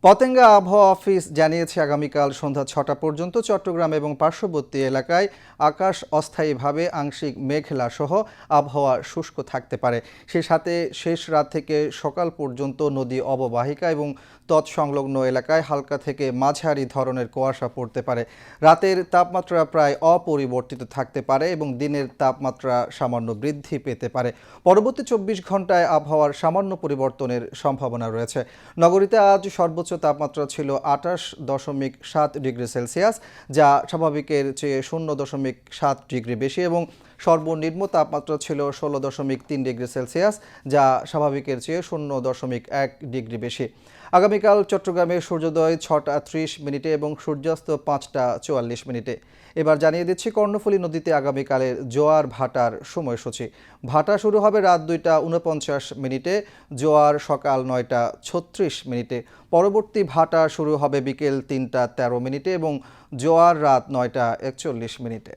পতেঙ্গা আবহাওয়া অফিস জানিয়েছে আগামীকাল সন্ধ্যা ৬টা পর্যন্ত চট্টগ্রাম এবং পার্শ্ববর্তী এলাকায় আকাশ অস্থায়ীভাবে আংশিক মেঘলা সহ আবহাওয়া শুষ্ক থাকতে পারে। সেই সাথে শেষ রাত থেকে সকাল পর্যন্ত নদী অববাহিকা এবং তৎসংলগ্ন এলাকায় হালকা থেকে মাঝারি ধরনের কুয়াশা পড়তে পারে। রাতের তাপমাত্রা প্রায় অপরিবর্তিত থাকতে পারে এবং দিনের তাপমাত্রা সামান্য বৃদ্ধি পেতে পারে। পরবর্তী ২৪ ঘন্টায় আবহাওয়ার সামান্য পরিবর্তনের সম্ভাবনা রয়েছে। নগরীতে আজ সর্বোচ্চ তাপমাত্রা ছিল ২৮.৭ ডিগ্রি সেলসিয়াস, যা স্বাভাবিকের চেয়ে ০.৭ ডিগ্রি বেশি এবং সর্বনিম্ন তাপমাত্রা ছিল ১৬.৩ ডিগ্রি সেলসিয়াস, যা স্বাভাবিকের চেয়ে ০.১ ডিগ্রি বেশি। আগামীকাল চট্টগ্রামে সূর্যোদয় ৬টা ৩০ মিনিটে এবং সূর্যাস্ত ৫টা ৪৪ মিনিটে। এবার জানিয়ে দিচ্ছি কর্ণফুলী নদীতে আগামীকালের জোয়ার ভাটার সময়সূচি। ভাটা শুরু হবে রাত ২টা ৪৯ মিনিটে, জোয়ার সকাল ৯টা ৩৬ মিনিটে। পরবর্তী ভাটা শুরু হবে বিকেল ৩টা ১৩ মিনিটে এবং জোয়ার রাত ৯টা ৪১ মিনিটে।